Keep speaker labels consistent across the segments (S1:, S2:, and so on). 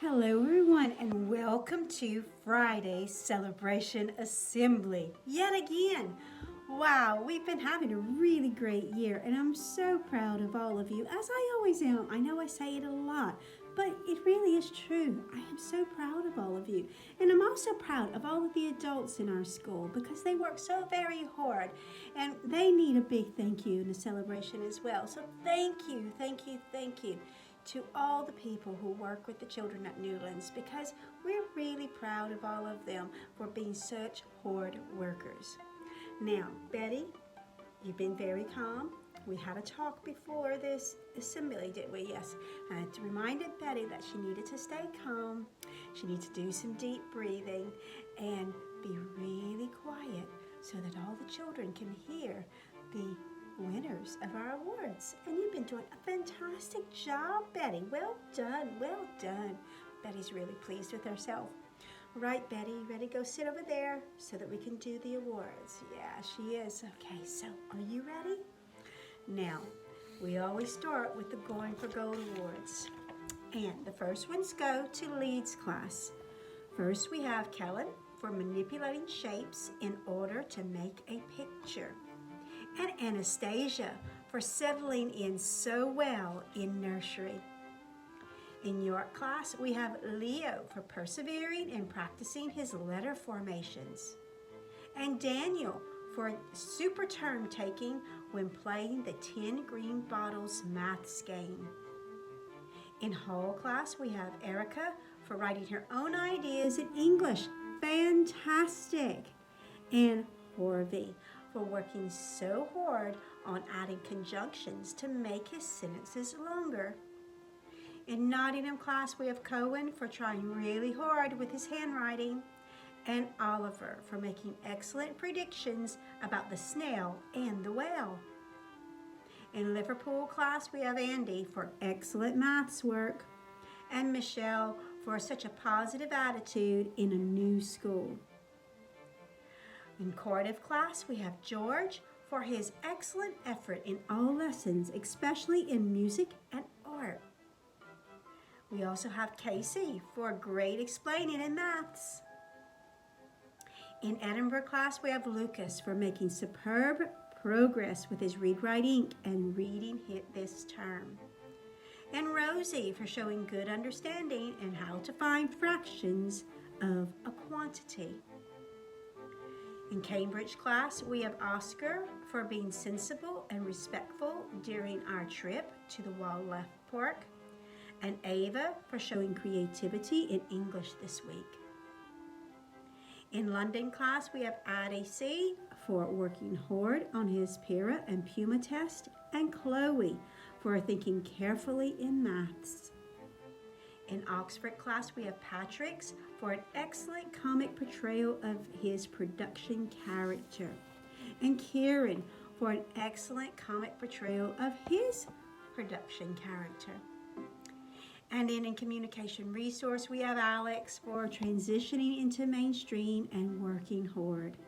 S1: Hello, everyone, and welcome to Friday's Celebration Assembly. Yet again, wow, we've been having a really great year, and I'm so proud of all of you, as I always am. I know I say it a lot, but it really is true. I am so proud of all of you, and I'm also proud of all of the adults in our school because they work so very hard, and they need a big thank you in the celebration as well. So thank you, thank you, thank you to all the people who work with the children at Newlands, because we're really proud of all of them for being such hard workers. Now, Betty, you've been very calm. We had a talk before this assembly, did we? Yes. And I reminded Betty that she needed to stay calm. She needs to do some deep breathing and be really quiet so that all the children can hear the winners of our awards. And you've been doing a fantastic job, Betty. Well done, well done. Betty's really pleased with herself. Right, Betty, ready to go sit over there so that we can do the awards? Yeah, she is. Okay, so are you ready? Now, we always start with the Going for Gold Awards. And the first ones go to Leeds class. First, we have Kellen for manipulating shapes in order to make a picture, and Anastasia for settling in so well in nursery. In York class, we have Leo for persevering and practicing his letter formations, and Daniel for super turn taking when playing the 10 Green Bottles maths game. In Hall class, we have Erica for writing her own ideas in English. Fantastic! And Harvey for working so hard on adding conjunctions to make his sentences longer. In Nottingham class, we have Cohen for trying really hard with his handwriting, and Oliver for making excellent predictions about the snail and the whale. In Liverpool class, we have Andy for excellent maths work, and Michelle for such a positive attitude in a new school. In Cardiff class, we have George for his excellent effort in all lessons, especially in music and art. We also have Casey for great explaining in maths. In Edinburgh class, we have Lucas for making superb progress with his Read Write Ink and reading hit this term. And Rosie for showing good understanding and how to find fractions of a quantity. In Cambridge class, we have Oscar for being sensible and respectful during our trip to the Wildlife Park, and Ava for showing creativity in English this week. In London class, we have Addie C for working hard on his Para and Puma test, and Chloe for thinking carefully in maths. In Oxford class, we have Patrick's for an excellent comic portrayal of his production character, and Kieran for an excellent comic portrayal of his production character. And in communication resource, we have Alex for transitioning into mainstream and working hard.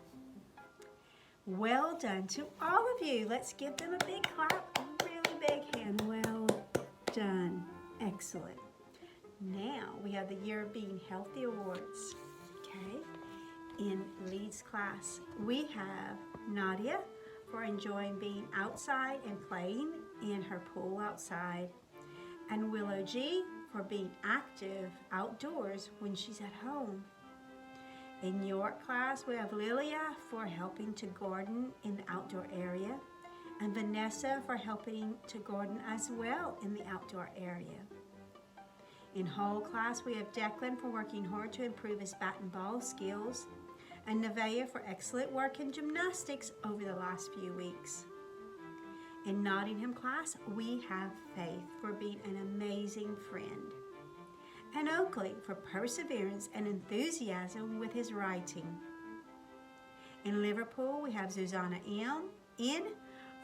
S1: Well done to all of you. Let's give them a big clap, a really big hand. Well done. Excellent. Now we have the Year of Being Healthy Awards. Okay. In Leeds class, we have Nadia for enjoying being outside and playing in her pool outside, and Willow G for being active outdoors when she's at home. In York class, we have Lilia for helping to garden in the outdoor area, and Vanessa for helping to garden as well in the outdoor area. In Hall class, we have Declan for working hard to improve his bat and ball skills, and Nevaeh for excellent work in gymnastics over the last few weeks. In Nottingham class, we have Faith for being an amazing friend, and Oakley for perseverance and enthusiasm with his writing. In Liverpool, we have Susanna in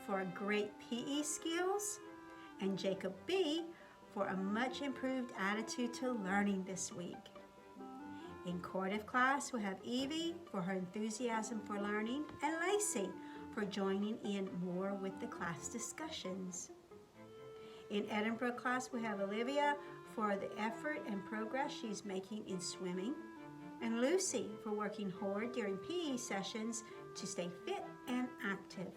S1: for great PE skills, and Jacob B for a much improved attitude to learning this week. In Cardiff class, we have Evie for her enthusiasm for learning, and Lacey for joining in more with the class discussions. In Edinburgh class, we have Olivia for the effort and progress she's making in swimming, and Lucy for working hard during PE sessions to stay fit and active.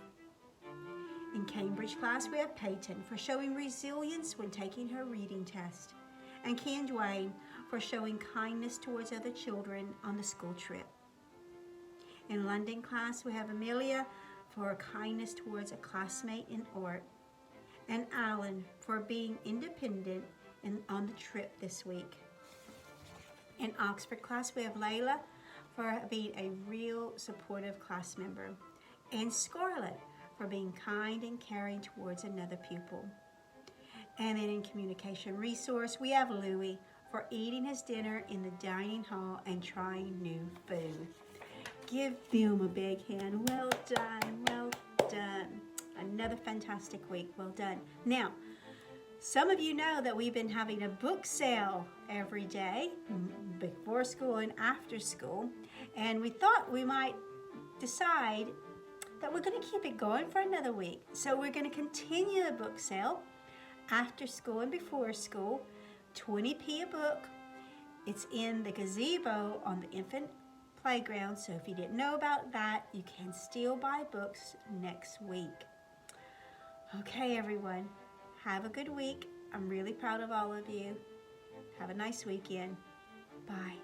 S1: In Cambridge class, we have Peyton for showing resilience when taking her reading test, and Ken Dwayne for showing kindness towards other children on the school trip. In London class, we have Amelia for kindness towards a classmate in art, and Alan for being independent and on the trip this week. In Oxford class, we have Layla for being a real supportive class member, and Scarlett for being kind and caring towards another pupil. And then in communication resource, we have Louie for eating his dinner in the dining hall and trying new food. Give them a big hand. Well done, well done. Another fantastic week, well done. Now, some of you know that we've been having a book sale every day, before school and after school, and we thought we might decide that we're going to keep it going for another week. So we're going to continue the book sale after school and before school, 20p a book. It's in the gazebo on the infant playground, so if you didn't know about that, you can still buy books next week. Okay, everyone, have a good week. I'm really proud of all of you. Have a nice weekend. Bye.